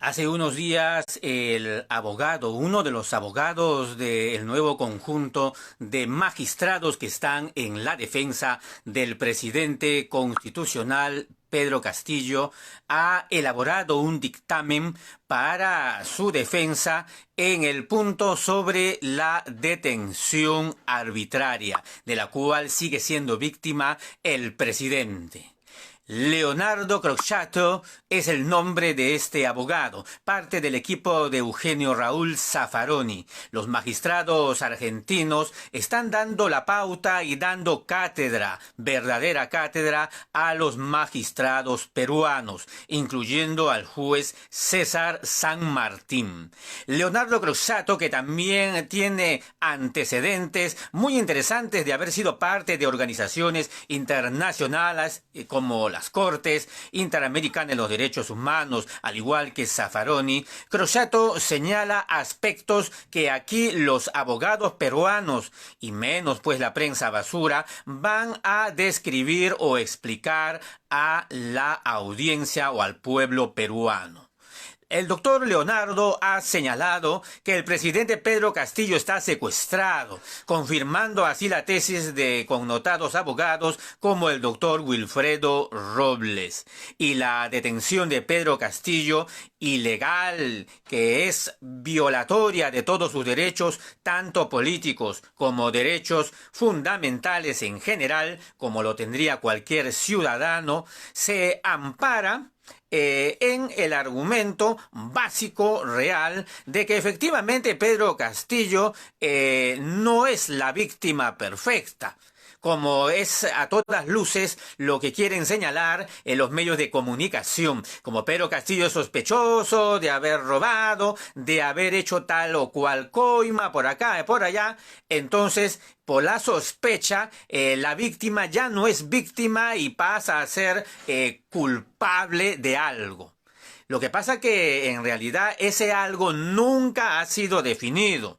Hace unos días uno de los abogados del nuevo conjunto de magistrados que están en la defensa del presidente constitucional Pedro Castillo, ha elaborado un dictamen para su defensa en el punto sobre la detención arbitraria, de la cual sigue siendo víctima el presidente. Leonardo Crociato es el nombre de este abogado, parte del equipo de Eugenio Raúl Zaffaroni. Los magistrados argentinos están dando la pauta y dando cátedra, verdadera cátedra, a los magistrados peruanos, incluyendo al juez César San Martín. Leonardo Crociato, que también tiene antecedentes muy interesantes de haber sido parte de organizaciones internacionales como las Cortes Interamericanas de los Derechos Humanos, al igual que Zaffaroni, Crociato señala aspectos que aquí los abogados peruanos, y menos pues la prensa basura, van a describir o explicar a la audiencia o al pueblo peruano. El doctor Leonardo ha señalado que el presidente Pedro Castillo está secuestrado, confirmando así la tesis de connotados abogados como el doctor Wilfredo Robles. Y la detención de Pedro Castillo, ilegal, que es violatoria de todos sus derechos, tanto políticos como derechos fundamentales en general, como lo tendría cualquier ciudadano, se ampara en el argumento básico real de que efectivamente Pedro Castillo no es la víctima perfecta, como es a todas luces lo que quieren señalar en los medios de comunicación, como Pedro Castillo es sospechoso de haber robado, de haber hecho tal o cual coima por acá y por allá. Entonces, por la sospecha, la víctima ya no es víctima y pasa a ser culpable de algo. Lo que pasa que en realidad ese algo nunca ha sido definido.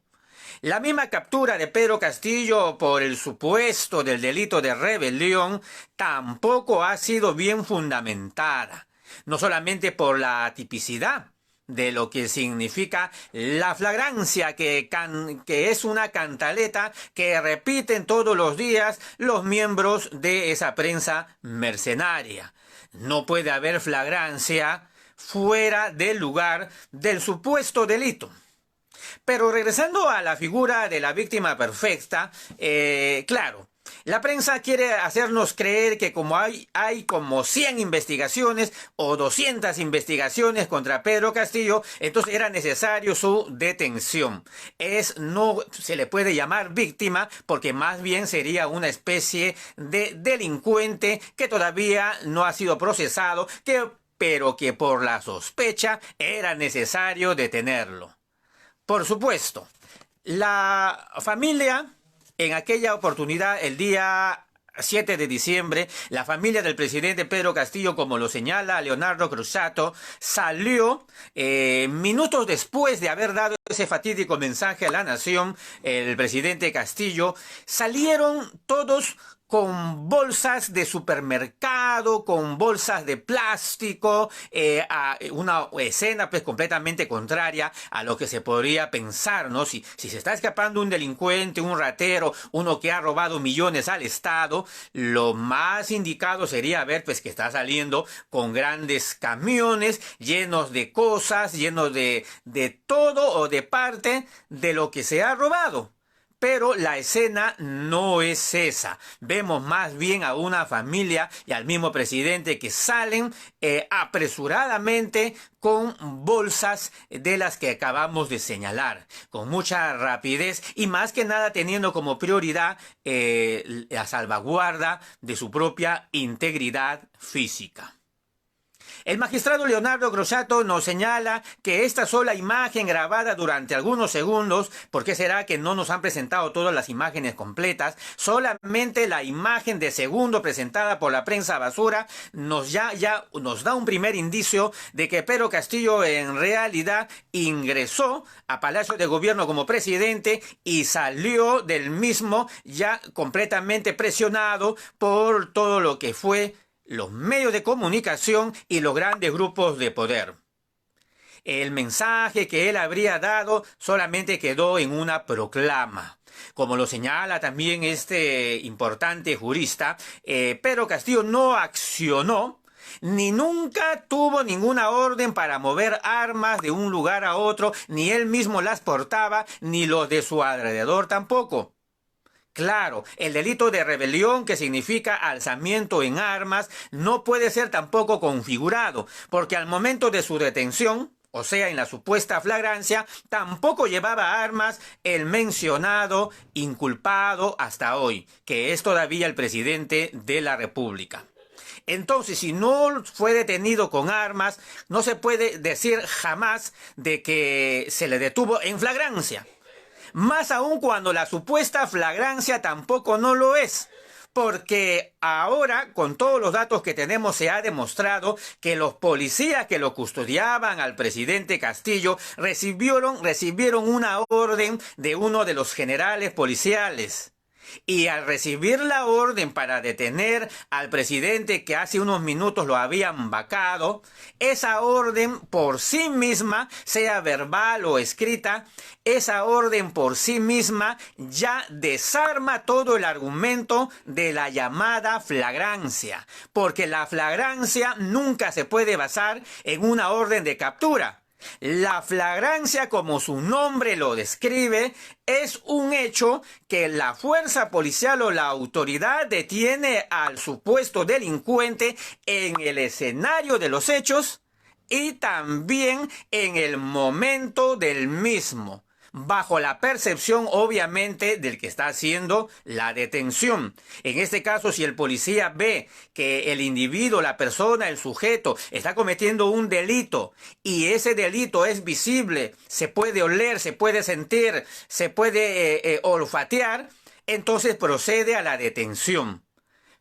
La misma captura de Pedro Castillo por el supuesto del delito de rebelión tampoco ha sido bien fundamentada, no solamente por la atipicidad de lo que significa la flagrancia, que es una cantaleta que repiten todos los días los miembros de esa prensa mercenaria. No puede haber flagrancia fuera del lugar del supuesto delito. Pero regresando a la figura de la víctima perfecta, claro, la prensa quiere hacernos creer que como hay como 100 investigaciones o 200 investigaciones contra Pedro Castillo, entonces era necesario su detención. No se le puede llamar víctima porque más bien sería una especie de delincuente que todavía no ha sido procesado, pero que por la sospecha era necesario detenerlo. Por supuesto, la familia, en aquella oportunidad, el día 7 de diciembre, la familia del presidente Pedro Castillo, como lo señala Leonardo Crociato, salió minutos después de haber dado ese fatídico mensaje a la nación. El presidente Castillo, salieron todos con bolsas de supermercado, con bolsas de plástico, a una escena pues completamente contraria a lo que se podría pensar, ¿no? Si se está escapando un delincuente, un ratero, uno que ha robado millones al Estado, lo más indicado sería ver pues que está saliendo con grandes camiones llenos de cosas, llenos de todo o de parte de lo que se ha robado. Pero la escena no es esa. Vemos más bien a una familia y al mismo presidente que salen apresuradamente con bolsas de las que acabamos de señalar, con mucha rapidez y más que nada teniendo como prioridad la salvaguarda de su propia integridad física. El magistrado Leonardo Crociato nos señala que esta sola imagen grabada durante algunos segundos, ¿por qué será que no nos han presentado todas las imágenes completas? Solamente la imagen de segundo presentada por la prensa basura nos da un primer indicio de que Pedro Castillo en realidad ingresó a Palacio de Gobierno como presidente y salió del mismo ya completamente presionado por todo lo que fue los medios de comunicación y los grandes grupos de poder. El mensaje que él habría dado solamente quedó en una proclama. Como lo señala también este importante jurista, Pedro Castillo no accionó ni nunca tuvo ninguna orden para mover armas de un lugar a otro, ni él mismo las portaba, ni los de su alrededor tampoco. Claro, el delito de rebelión, que significa alzamiento en armas, no puede ser tampoco configurado, porque al momento de su detención, o sea, en la supuesta flagrancia, tampoco llevaba armas el mencionado inculpado hasta hoy, que es todavía el presidente de la República. Entonces, si no fue detenido con armas, no se puede decir jamás de que se le detuvo en flagrancia. Más aún cuando la supuesta flagrancia tampoco no lo es. Porque ahora, con todos los datos que tenemos, se ha demostrado que los policías que lo custodiaban al presidente Castillo recibieron una orden de uno de los generales policiales. Y al recibir la orden para detener al presidente que hace unos minutos lo habían vacado, esa orden por sí misma, sea verbal o escrita, esa orden por sí misma ya desarma todo el argumento de la llamada flagrancia, porque la flagrancia nunca se puede basar en una orden de captura. La flagrancia, como su nombre lo describe, es un hecho que la fuerza policial o la autoridad detiene al supuesto delincuente en el escenario de los hechos y también en el momento del mismo, bajo la percepción obviamente del que está haciendo la detención. En este caso, si el policía ve que el individuo, la persona, el sujeto está cometiendo un delito y ese delito es visible, se puede oler, se puede sentir, se puede olfatear, entonces procede a la detención.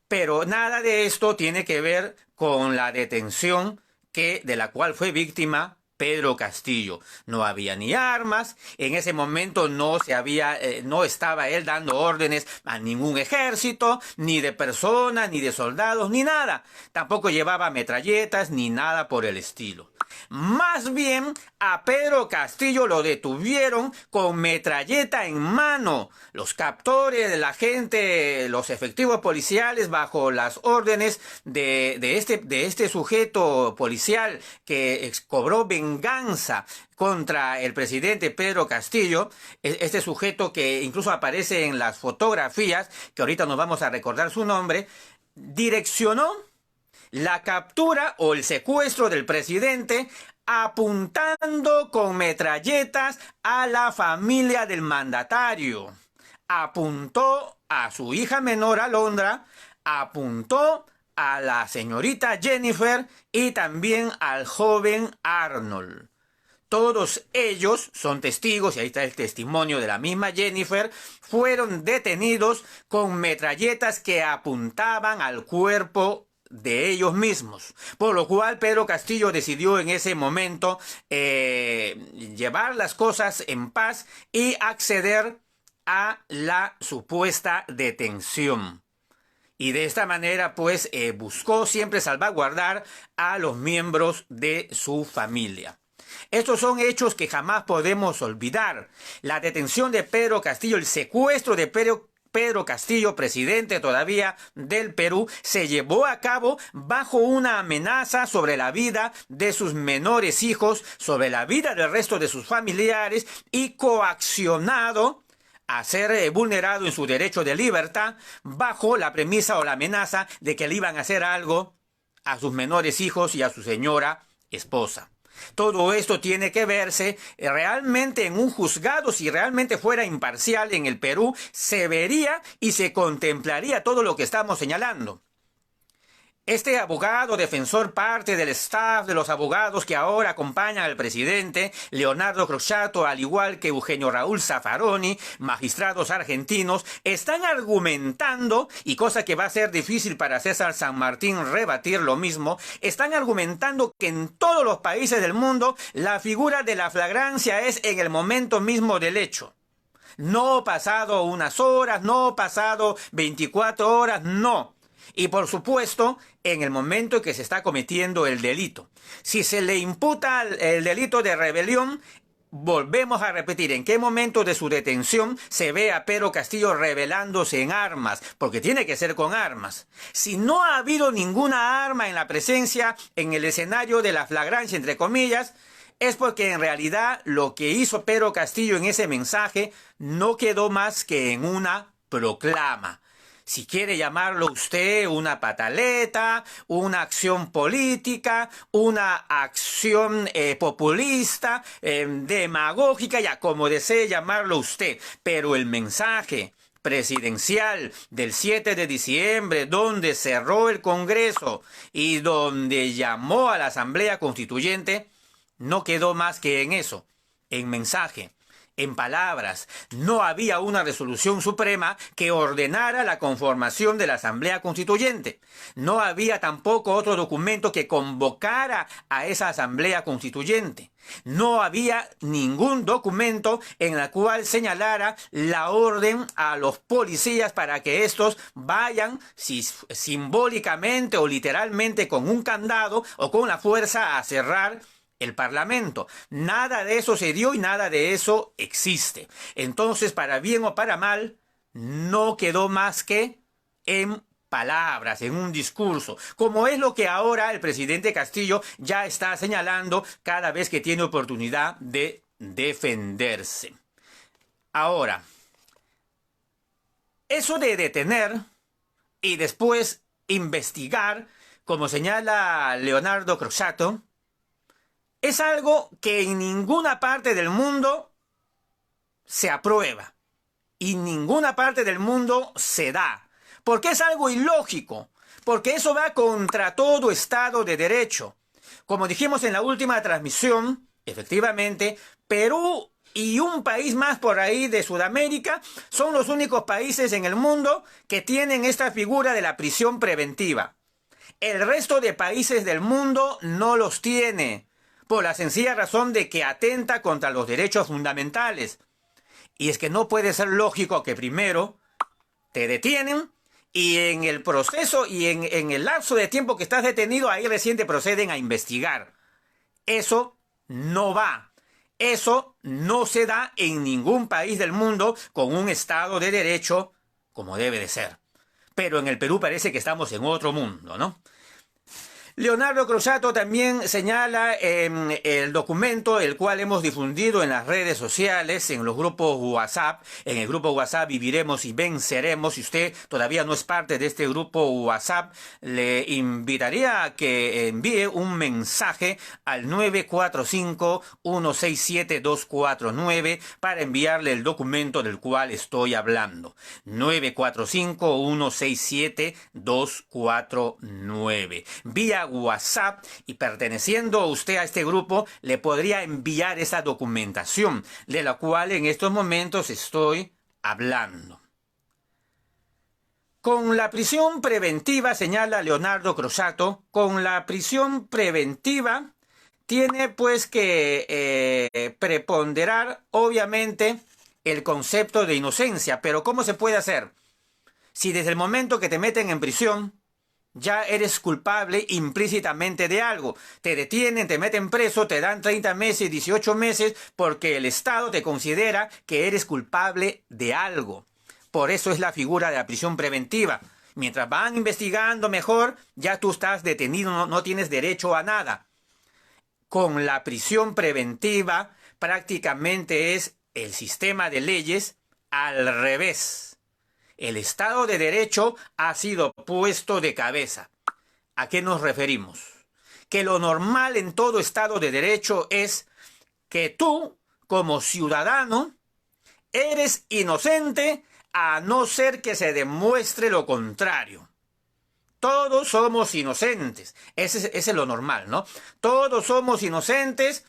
Pero nada de esto tiene que ver con la detención de la cual fue víctima Pedro Castillo. No había ni armas, en ese momento no estaba él dando órdenes a ningún ejército, ni de personas, ni de soldados, ni nada. Tampoco llevaba metralletas, ni nada por el estilo. Más bien, a Pedro Castillo lo detuvieron con metralleta en mano. Los captores de la gente, los efectivos policiales, bajo las órdenes de este sujeto policial que cobró venganza contra el presidente Pedro Castillo, este sujeto que incluso aparece en las fotografías, que ahorita nos vamos a recordar su nombre, direccionó la captura o el secuestro del presidente apuntando con metralletas a la familia del mandatario. Apuntó a su hija menor Alondra, apuntó a la señorita Jennifer y también al joven Arnold. Todos ellos son testigos, y ahí está el testimonio de la misma Jennifer, fueron detenidos con metralletas que apuntaban al cuerpo de ellos mismos, por lo cual Pedro Castillo decidió en ese momento llevar las cosas en paz y acceder a la supuesta detención. Y de esta manera, pues, buscó siempre salvaguardar a los miembros de su familia. Estos son hechos que jamás podemos olvidar. La detención de Pedro Castillo, el secuestro de Pedro Castillo, presidente todavía del Perú, se llevó a cabo bajo una amenaza sobre la vida de sus menores hijos, sobre la vida del resto de sus familiares y coaccionado a ser vulnerado en su derecho de libertad bajo la premisa o la amenaza de que le iban a hacer algo a sus menores hijos y a su señora esposa. Todo esto tiene que verse realmente en un juzgado. Si realmente fuera imparcial en el Perú, se vería y se contemplaría todo lo que estamos señalando. Este abogado defensor, parte del staff de los abogados que ahora acompañan al presidente, Leonardo Crociato, al igual que Eugenio Raúl Zaffaroni, magistrados argentinos, están argumentando, y cosa que va a ser difícil para César San Martín rebatir lo mismo, están argumentando que en todos los países del mundo la figura de la flagrancia es en el momento mismo del hecho. No pasado unas horas, no pasado 24 horas, no. Y por supuesto, en el momento en que se está cometiendo el delito. Si se le imputa el delito de rebelión, volvemos a repetir, ¿en qué momento de su detención se ve a Pedro Castillo rebelándose en armas? Porque tiene que ser con armas. Si no ha habido ninguna arma en la presencia, en el escenario de la flagrancia, entre comillas, es porque en realidad lo que hizo Pedro Castillo en ese mensaje no quedó más que en una proclama. Si quiere llamarlo usted una pataleta, una acción política, una acción populista, demagógica, ya como desee llamarlo usted. Pero el mensaje presidencial del 7 de diciembre, donde cerró el Congreso y donde llamó a la Asamblea Constituyente, no quedó más que en eso, en mensaje. En palabras, no había una resolución suprema que ordenara la conformación de la Asamblea Constituyente. No había tampoco otro documento que convocara a esa Asamblea Constituyente. No había ningún documento en el cual señalara la orden a los policías para que estos vayan, si simbólicamente o literalmente con un candado o con la fuerza, a cerrar el Parlamento. Nada de eso se dio y nada de eso existe. Entonces, para bien o para mal, no quedó más que en palabras, en un discurso, como es lo que ahora el presidente Castillo ya está señalando cada vez que tiene oportunidad de defenderse. Ahora, eso de detener y después investigar, como señala Leonardo Crociato, es algo que en ninguna parte del mundo se aprueba y en ninguna parte del mundo se da, porque es algo ilógico, porque eso va contra todo Estado de Derecho. Como dijimos en la última transmisión, efectivamente, Perú y un país más por ahí de Sudamérica son los únicos países en el mundo que tienen esta figura de la prisión preventiva. El resto de países del mundo no los tiene, por la sencilla razón de que atenta contra los derechos fundamentales. Y es que no puede ser lógico que primero te detienen y en el proceso y en el lapso de tiempo que estás detenido, ahí recién te proceden a investigar. Eso no va. Eso no se da en ningún país del mundo con un Estado de Derecho como debe de ser. Pero en el Perú parece que estamos en otro mundo, ¿no? Leonardo Crociato también señala en el documento el cual hemos difundido en las redes sociales, en los grupos WhatsApp, en el grupo WhatsApp Viviremos y Venceremos. Si usted todavía no es parte de este grupo WhatsApp, le invitaría a que envíe un mensaje al 945-167-249 para enviarle el documento del cual estoy hablando. 945-167-249. Vía WhatsApp, y perteneciendo usted a este grupo, le podría enviar esa documentación de la cual en estos momentos estoy hablando. Con la prisión preventiva, señala Leonardo Crociato, con la prisión preventiva tiene pues que preponderar obviamente el concepto de inocencia. Pero ¿cómo se puede hacer? Si desde el momento que te meten en prisión ya eres culpable implícitamente de algo. Te detienen, te meten preso, te dan 30 meses, 18 meses, porque el Estado te considera que eres culpable de algo. Por eso es la figura de la prisión preventiva. Mientras van investigando mejor, ya tú estás detenido, no tienes derecho a nada. Con la prisión preventiva prácticamente es el sistema de leyes al revés. El Estado de Derecho ha sido puesto de cabeza. ¿A qué nos referimos? Que lo normal en todo Estado de Derecho es que tú, como ciudadano, eres inocente a no ser que se demuestre lo contrario. Todos somos inocentes. Ese es lo normal, ¿no? Todos somos inocentes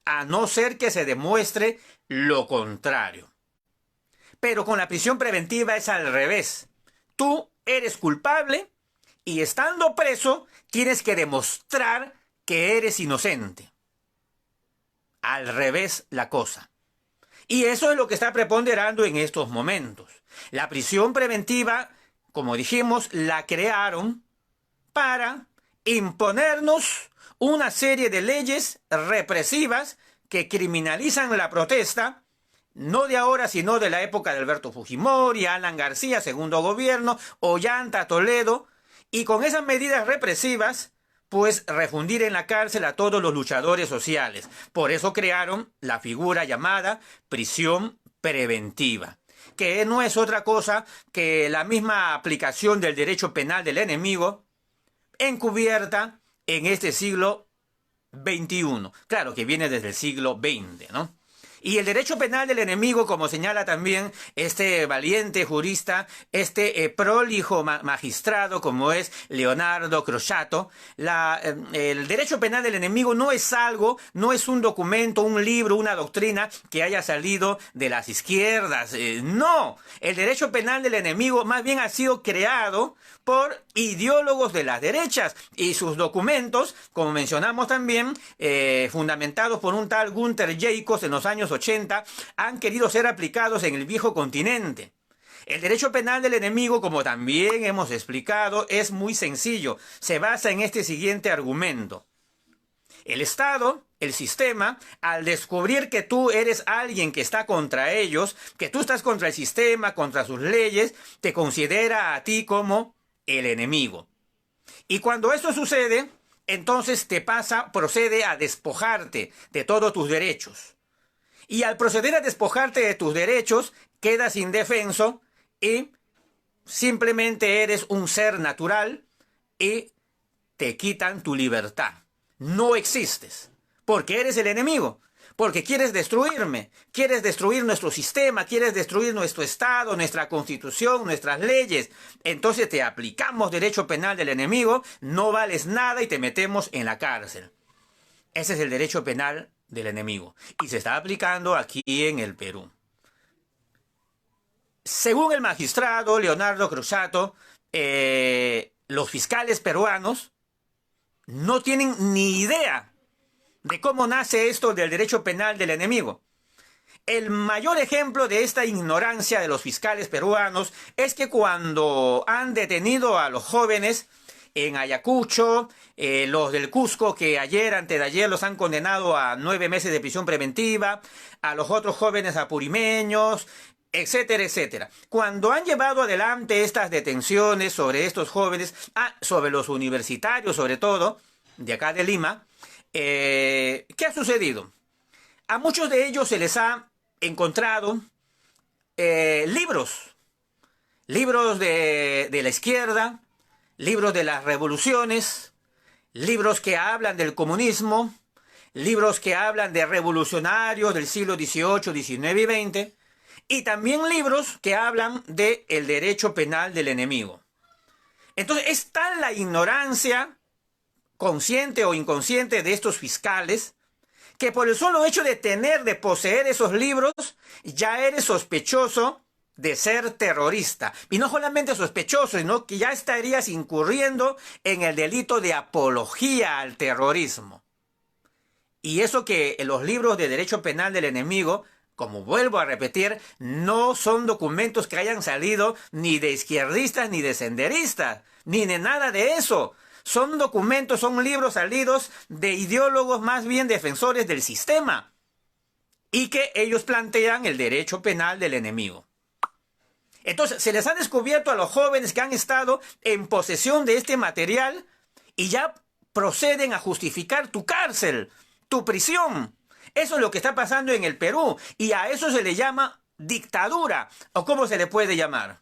a no ser que se demuestre lo contrario. Pero con la prisión preventiva es al revés. Tú eres culpable y estando preso tienes que demostrar que eres inocente. Al revés la cosa. Y eso es lo que está preponderando en estos momentos. La prisión preventiva como dijimos, la crearon para imponernos una serie de leyes represivas que criminalizan la protesta, no de ahora, sino de la época de Alberto Fujimori, Alan García, segundo gobierno, Ollanta, Toledo, y con esas medidas represivas, pues refundir en la cárcel a todos los luchadores sociales. Por eso crearon la figura llamada prisión preventiva, que no es otra cosa que la misma aplicación del derecho penal del enemigo encubierta en este siglo XXI. Claro que viene desde el siglo XX, ¿no? Y el derecho penal del enemigo, como señala también este valiente jurista, este prolijo magistrado como es Leonardo Crociato, el derecho penal del enemigo no es algo, no es un documento, un libro, una doctrina que haya salido de las izquierdas. No, el derecho penal del enemigo más bien ha sido creado por ideólogos de las derechas y sus documentos, como mencionamos también, fundamentados por un tal Gunther Jacobs en los años 80, han querido ser aplicados en el viejo continente. El derecho penal del enemigo, como también hemos explicado, es muy sencillo. Se basa en este siguiente argumento. El Estado, el sistema, al descubrir que tú eres alguien que está contra ellos, que tú estás contra el sistema, contra sus leyes, te considera a ti como el enemigo. Y cuando esto sucede, entonces procede a despojarte de todos tus derechos. Y al proceder a despojarte de tus derechos, quedas indefenso y simplemente eres un ser natural y te quitan tu libertad. No existes, porque eres el enemigo, porque quieres destruirme, quieres destruir nuestro sistema, quieres destruir nuestro Estado, nuestra Constitución, nuestras leyes. Entonces te aplicamos derecho penal del enemigo, no vales nada y te metemos en la cárcel. Ese es el derecho penal del enemigo y se está aplicando aquí en el Perú. Según el magistrado Leonardo Crociato, los fiscales peruanos no tienen ni idea de cómo nace esto del derecho penal del enemigo. El mayor ejemplo de esta ignorancia de los fiscales peruanos es que cuando han detenido a los jóvenes en Ayacucho, los del Cusco que antes de ayer los han condenado a 9 meses de prisión preventiva, a los otros jóvenes apurimeños, etcétera, etcétera. Cuando han llevado adelante estas detenciones sobre estos jóvenes, sobre los universitarios sobre todo, de acá de Lima, ¿qué ha sucedido? A muchos de ellos se les ha encontrado libros de la izquierda, libros de las revoluciones, libros que hablan del comunismo, libros que hablan de revolucionarios del siglo XVIII, XIX y XX, y también libros que hablan del derecho penal del enemigo. Entonces es tal la ignorancia consciente o inconsciente de estos fiscales que por el solo hecho de poseer esos libros, ya eres sospechoso de ser terrorista. Y no solamente sospechoso, sino que ya estarías incurriendo en el delito de apología al terrorismo. Y eso que los libros de derecho penal del enemigo, como vuelvo a repetir, no son documentos que hayan salido ni de izquierdistas ni de senderistas, ni de nada de eso. Son documentos, son libros salidos de ideólogos más bien defensores del sistema y que ellos plantean el derecho penal del enemigo. Entonces, se les ha descubierto a los jóvenes que han estado en posesión de este material y ya proceden a justificar tu cárcel, tu prisión. Eso es lo que está pasando en el Perú y a eso se le llama dictadura, o ¿cómo se le puede llamar?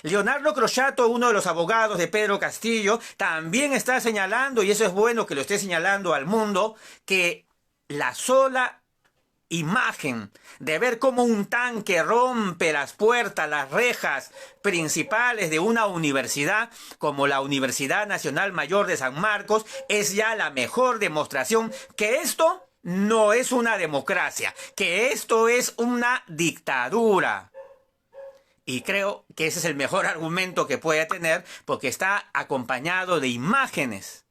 Leonardo Crociato, uno de los abogados de Pedro Castillo, también está señalando, y eso es bueno que lo esté señalando al mundo, que la sola imagen de ver cómo un tanque rompe las puertas, las rejas principales de una universidad como la Universidad Nacional Mayor de San Marcos es ya la mejor demostración que esto no es una democracia, que esto es una dictadura. Y creo que ese es el mejor argumento que puede tener porque está acompañado de imágenes.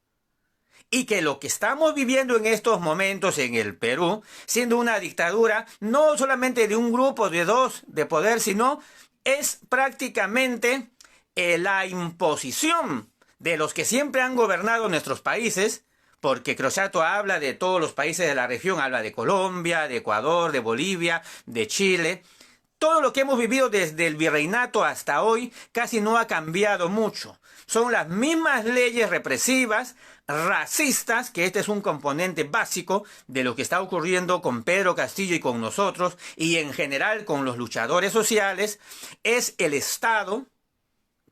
Y que lo que estamos viviendo en estos momentos en el Perú, siendo una dictadura, no solamente de un grupo de dos de poder, sino es prácticamente la imposición de los que siempre han gobernado nuestros países, porque Croxatto habla de todos los países de la región, habla de Colombia, de Ecuador, de Bolivia, de Chile. Todo lo que hemos vivido desde el virreinato hasta hoy casi no ha cambiado mucho. Son las mismas leyes represivas, racistas, que este es un componente básico de lo que está ocurriendo con Pedro Castillo y con nosotros, y en general con los luchadores sociales. Es el Estado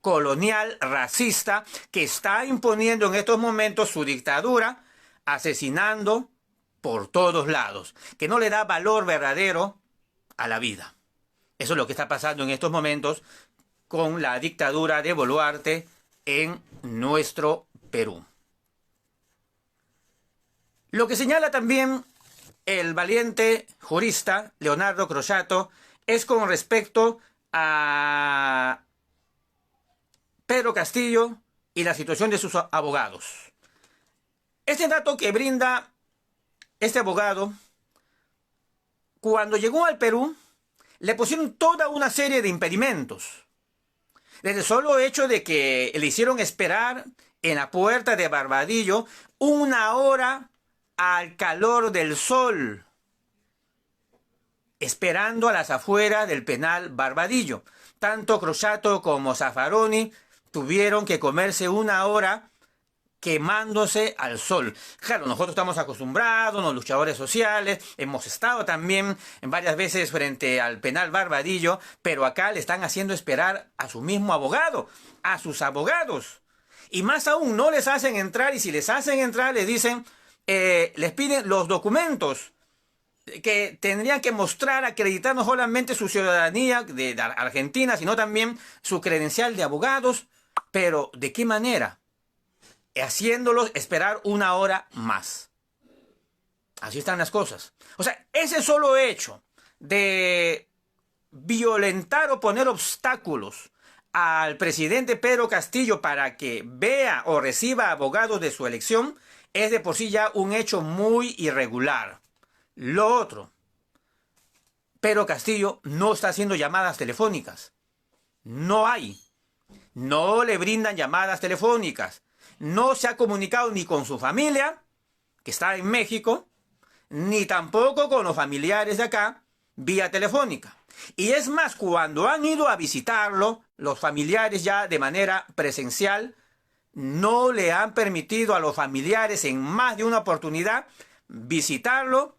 colonial racista que está imponiendo en estos momentos su dictadura, asesinando por todos lados, que no le da valor verdadero a la vida. Eso es lo que está pasando en estos momentos con la dictadura de Boluarte en nuestro Perú. Lo que señala también el valiente jurista Leonardo Croxatto es con respecto a Pedro Castillo y la situación de sus abogados. Este dato que brinda este abogado, cuando llegó al Perú, le pusieron toda una serie de impedimentos. Desde el solo hecho de que le hicieron esperar en la puerta de Barbadillo 1 hora al calor del sol, esperando a las afueras del penal Barbadillo. Tanto Croxatto como Zaffaroni tuvieron que comerse 1 hora quemándose al sol. Claro, nosotros estamos acostumbrados, los luchadores sociales, hemos estado también varias veces frente al penal Barbadillo, pero acá le están haciendo esperar a su mismo abogado, a sus abogados. Y más aún, no les hacen entrar, y si les hacen entrar, les dicen, les piden los documentos que tendrían que mostrar, acreditar no solamente su ciudadanía de Argentina, sino también su credencial de abogados. Pero, ¿de qué manera? Haciéndolos esperar 1 hora más. Así están las cosas. O sea, ese solo hecho de violentar o poner obstáculos al presidente Pedro Castillo para que vea o reciba abogados de su elección es de por sí ya un hecho muy irregular. Lo otro, Pedro Castillo no está haciendo llamadas telefónicas. No hay. No le brindan llamadas telefónicas. No se ha comunicado ni con su familia, que está en México, ni tampoco con los familiares de acá, vía telefónica. Y es más, cuando han ido a visitarlo, los familiares ya de manera presencial, no le han permitido a los familiares en más de una oportunidad visitarlo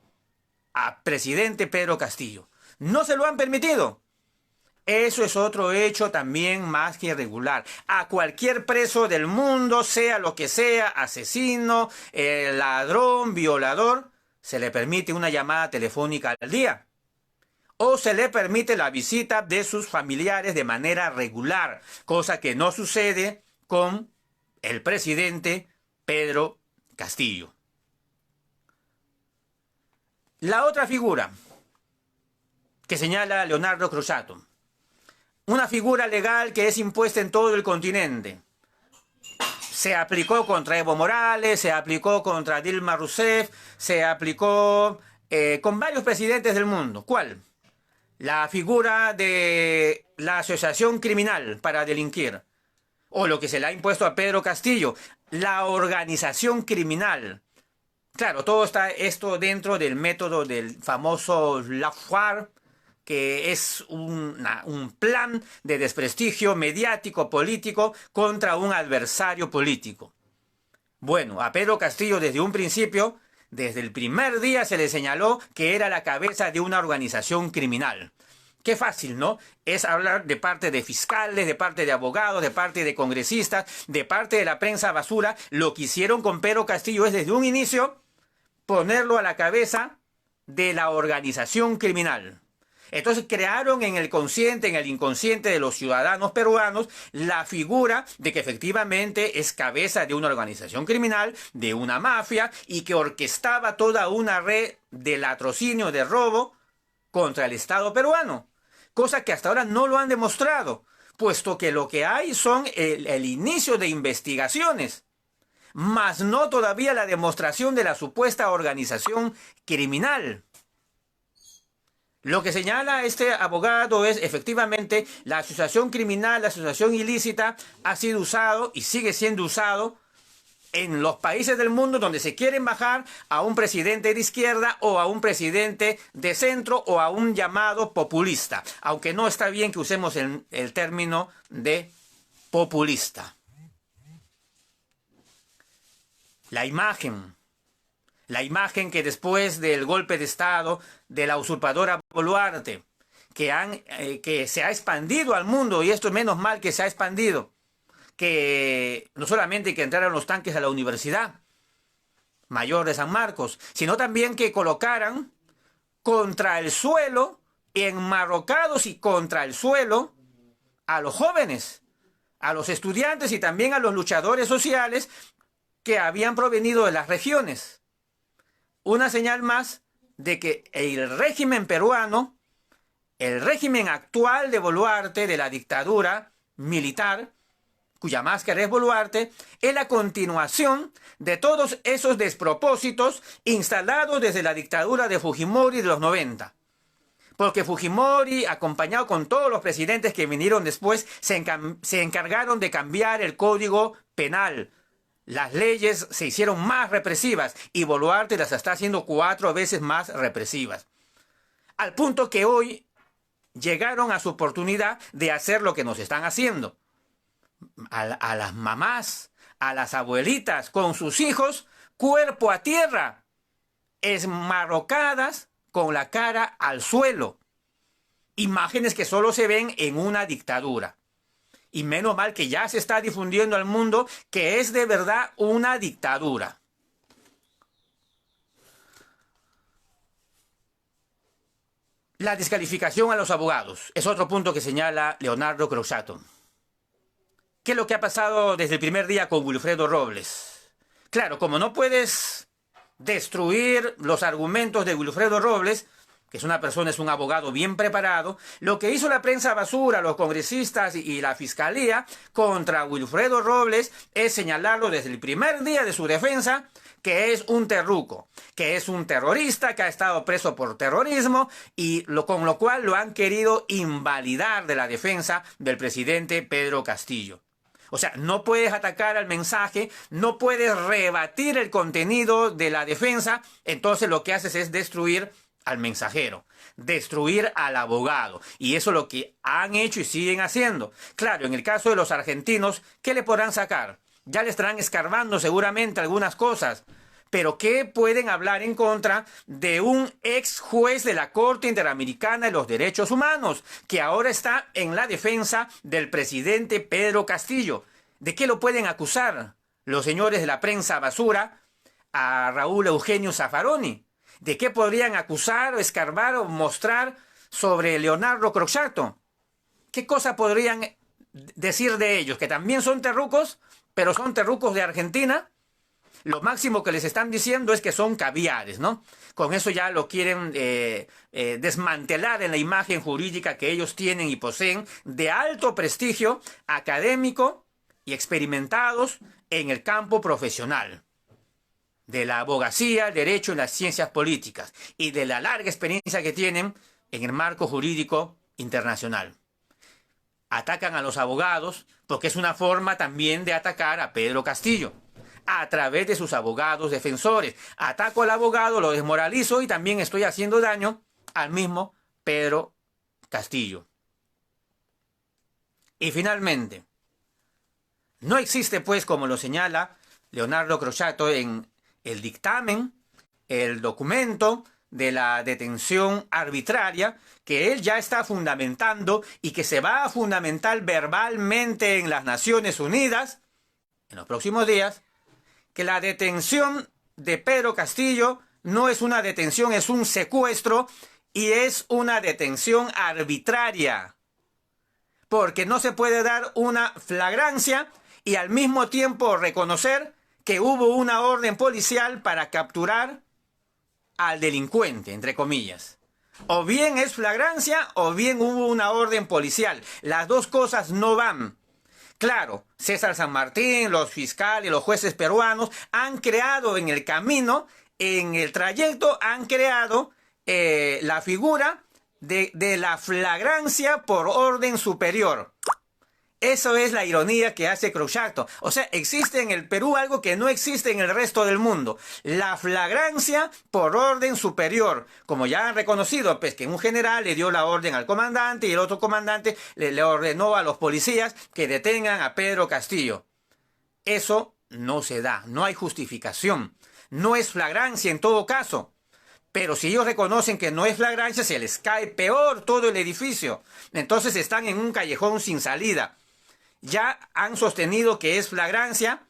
a presidente Pedro Castillo. No se lo han permitido. Eso es otro hecho también más que irregular. A cualquier preso del mundo, sea lo que sea, asesino, ladrón, violador, se le permite una llamada telefónica al día. O se le permite la visita de sus familiares de manera regular, cosa que no sucede con el presidente Pedro Castillo. La otra figura que señala Leonardo Croxatto, una figura legal que es impuesta en todo el continente. Se aplicó contra Evo Morales, se aplicó contra Dilma Rousseff, se aplicó con varios presidentes del mundo. ¿Cuál? La figura de la asociación criminal para delinquir. O lo que se le ha impuesto a Pedro Castillo, la organización criminal. Claro, todo está esto dentro del método del famoso Lafare, que es un plan de desprestigio mediático político contra un adversario político. Bueno, a Pedro Castillo desde un principio, desde el primer día se le señaló que era la cabeza de una organización criminal. Qué fácil, ¿no? Es hablar de parte de fiscales, de parte de abogados, de parte de congresistas, de parte de la prensa basura. Lo que hicieron con Pedro Castillo es desde un inicio ponerlo a la cabeza de la organización criminal. Entonces crearon en el consciente, en el inconsciente de los ciudadanos peruanos, la figura de que efectivamente es cabeza de una organización criminal, de una mafia, y que orquestaba toda una red de latrocinio, de robo contra el Estado peruano. Cosa que hasta ahora no lo han demostrado, puesto que lo que hay son el inicio de investigaciones, mas no todavía la demostración de la supuesta organización criminal. Lo que señala este abogado es efectivamente la asociación criminal, la asociación ilícita ha sido usado y sigue siendo usado en los países del mundo donde se quieren bajar a un presidente de izquierda o a un presidente de centro o a un llamado populista, aunque no está bien que usemos el término de populista. La imagen que después del golpe de Estado de la usurpadora Boluarte, que se ha expandido al mundo, y esto es menos mal que se ha expandido, que no solamente que entraran los tanques a la Universidad Mayor de San Marcos, sino también que colocaran contra el suelo, enmarrocados y contra el suelo, a los jóvenes, a los estudiantes y también a los luchadores sociales que habían provenido de las regiones. Una señal más de que el régimen peruano, el régimen actual de Boluarte, de la dictadura militar, cuya máscara es Boluarte, es la continuación de todos esos despropósitos instalados desde la dictadura de Fujimori de los 90. Porque Fujimori, acompañado con todos los presidentes que vinieron después, se encargaron de cambiar el código penal. Las leyes se hicieron más represivas y Boluarte las está haciendo 4 veces más represivas. Al punto que hoy llegaron a su oportunidad de hacer lo que nos están haciendo. A las mamás, a las abuelitas con sus hijos, cuerpo a tierra, esmarrocadas con la cara al suelo. Imágenes que solo se ven en una dictadura. Y menos mal que ya se está difundiendo al mundo que es de verdad una dictadura. La descalificación a los abogados es otro punto que señala Leonardo Crociato. ¿Qué es lo que ha pasado desde el primer día con Wilfredo Robles? Claro, como no puedes destruir los argumentos de Wilfredo Robles, que es una persona, es un abogado bien preparado, lo que hizo la prensa basura, los congresistas y la fiscalía contra Wilfredo Robles es señalarlo desde el primer día de su defensa, que es un terruco, que es un terrorista, que ha estado preso por terrorismo y con lo cual lo han querido invalidar de la defensa del presidente Pedro Castillo. O sea, no puedes atacar al mensaje, no puedes rebatir el contenido de la defensa, entonces lo que haces es destruir al mensajero, destruir al abogado. Y eso es lo que han hecho y siguen haciendo. Claro, en el caso de los argentinos, ¿qué le podrán sacar? Ya le estarán escarbando seguramente algunas cosas. Pero ¿qué pueden hablar en contra de un ex juez de la Corte Interamericana de los Derechos Humanos, que ahora está en la defensa del presidente Pedro Castillo? ¿De qué lo pueden acusar los señores de la prensa basura a Raúl Eugenio Zaffaroni? ¿De qué podrían acusar o escarbar o mostrar sobre Leonardo Crociato? ¿Qué cosa podrían decir de ellos? ¿Que también son terrucos, pero son terrucos de Argentina? Lo máximo que les están diciendo es que son caviares, ¿no? Con eso ya lo quieren desmantelar en la imagen jurídica que ellos tienen y poseen de alto prestigio académico y experimentados en el campo profesional de la abogacía, el derecho y las ciencias políticas y de la larga experiencia que tienen en el marco jurídico internacional. Atacan a los abogados porque es una forma también de atacar a Pedro Castillo a través de sus abogados defensores. Ataco al abogado, lo desmoralizo y también estoy haciendo daño al mismo Pedro Castillo. Y finalmente, no existe pues, como lo señala Leonardo Crociato en el dictamen, el documento de la detención arbitraria que él ya está fundamentando y que se va a fundamentar verbalmente en las Naciones Unidas en los próximos días, que la detención de Pedro Castillo no es una detención, es un secuestro y es una detención arbitraria, porque no se puede dar una flagrancia y al mismo tiempo reconocer que hubo una orden policial para capturar al delincuente, entre comillas. O bien es flagrancia o bien hubo una orden policial. Las dos cosas no van. Claro, César San Martín, los fiscales, los jueces peruanos han creado en el camino, en el trayecto, han creado la figura de la flagrancia por orden superior. Eso es la ironía que hace Cruchato. O sea, existe en el Perú algo que no existe en el resto del mundo. La flagrancia por orden superior. Como ya han reconocido, pues que un general le dio la orden al comandante y el otro comandante le ordenó a los policías que detengan a Pedro Castillo. Eso no se da, no hay justificación. No es flagrancia en todo caso. Pero si ellos reconocen que no es flagrancia, se les cae peor todo el edificio. Entonces están en un callejón sin salida. Ya han sostenido que es flagrancia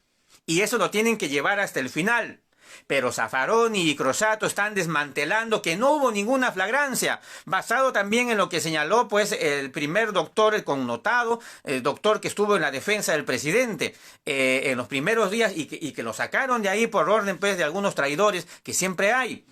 y eso lo tienen que llevar hasta el final. Pero Zaffaroni y Croxatto están desmantelando que no hubo ninguna flagrancia, basado también en lo que señaló pues el primer doctor, el connotado, el doctor que estuvo en la defensa del presidente en los primeros días y que lo sacaron de ahí por orden pues de algunos traidores que siempre hay.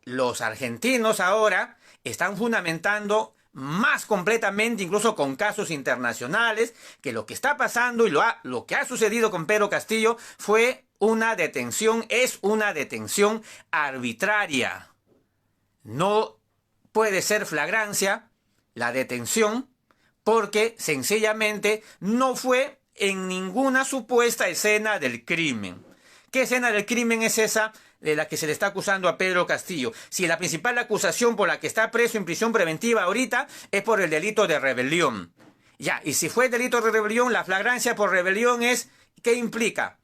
Los argentinos ahora están fundamentando más completamente, incluso con casos internacionales, que lo que está pasando y lo que ha sucedido con Pedro Castillo fue una detención, es una detención arbitraria. No puede ser flagrancia la detención porque sencillamente no fue en ninguna supuesta escena del crimen. ¿Qué escena del crimen es esa de la que se le está acusando a Pedro Castillo? Si la principal acusación por la que está preso en prisión preventiva ahorita es por el delito de rebelión. Ya, y si fue delito de rebelión, la flagrancia por rebelión es, ¿qué implica?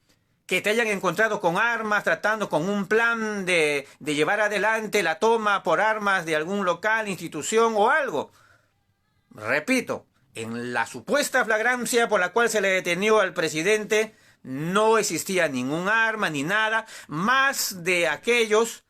Que te hayan encontrado con armas, tratando con un plan de llevar adelante la toma por armas de algún local, institución o algo. Repito, en la supuesta flagrancia por la cual se le detenió al presidente, no existía ningún arma ni nada, más de aquellos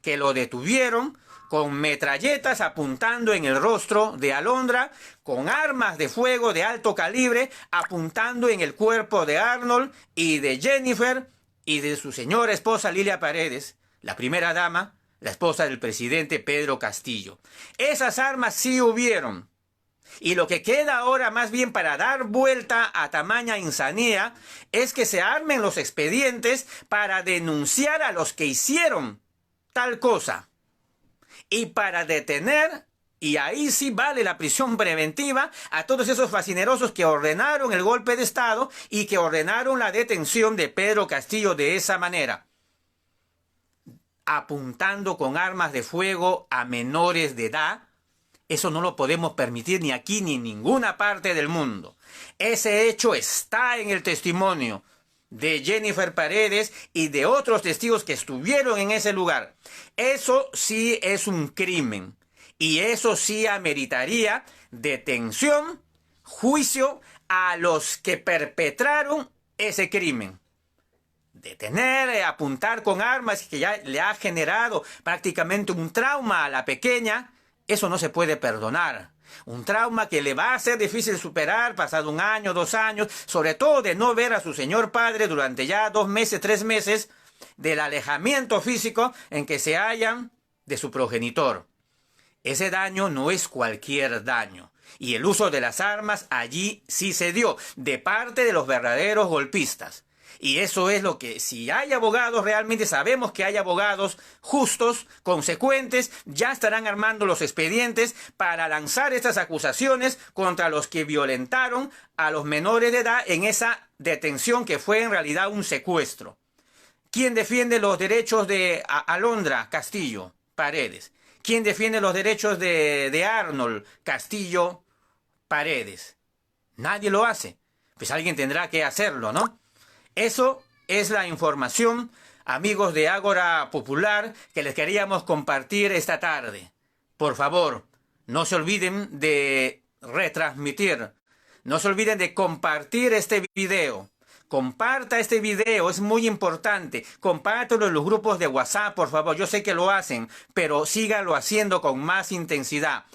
que lo detuvieron con metralletas apuntando en el rostro de Alondra, con armas de fuego de alto calibre apuntando en el cuerpo de Arnold y de Jennifer y de su señora esposa Lilia Paredes, la primera dama, la esposa del presidente Pedro Castillo. Esas armas sí hubieron. Y lo que queda ahora más bien para dar vuelta a tamaña insanía es que se armen los expedientes para denunciar a los que hicieron tal cosa. Y para detener, y ahí sí vale la prisión preventiva, a todos esos fascinerosos que ordenaron el golpe de Estado y que ordenaron la detención de Pedro Castillo de esa manera, apuntando con armas de fuego a menores de edad. Eso no lo podemos permitir ni aquí ni en ninguna parte del mundo. Ese hecho está en el testimonio de Jennifer Paredes y de otros testigos que estuvieron en ese lugar. Eso sí es un crimen. Y eso sí ameritaría detención, juicio a los que perpetraron ese crimen. Detener, apuntar con armas que ya le ha generado prácticamente un trauma a la pequeña. Eso no se puede perdonar. Un trauma que le va a ser difícil superar pasado 1 año, 2 años, sobre todo de no ver a su señor padre durante ya 2 meses, 3 meses, del alejamiento físico en que se hallan de su progenitor. Ese daño no es cualquier daño. Y el uso de las armas allí sí se dio, de parte de los verdaderos golpistas. Y eso es lo que, si hay abogados, realmente sabemos que hay abogados justos, consecuentes, ya estarán armando los expedientes para lanzar estas acusaciones contra los que violentaron a los menores de edad en esa detención que fue en realidad un secuestro. ¿Quién defiende los derechos de Alondra Castillo Paredes? ¿Quién defiende los derechos de Arnold Castillo Paredes? Nadie lo hace. Pues alguien tendrá que hacerlo, ¿no? Eso es la información, amigos de Ágora Popular, que les queríamos compartir esta tarde. Por favor, no se olviden de retransmitir, no se olviden de compartir este video. Comparta este video, es muy importante. Compártelo en los grupos de WhatsApp, por favor. Yo sé que lo hacen, pero síganlo haciendo con más intensidad.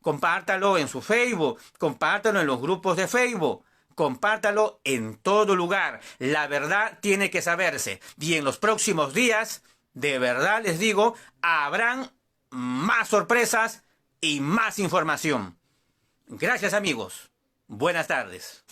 Compártalo en su Facebook, compártalo en los grupos de Facebook. Compártalo en todo lugar. La verdad tiene que saberse. Y en los próximos días, de verdad les digo, habrán más sorpresas y más información. Gracias, amigos. Buenas tardes.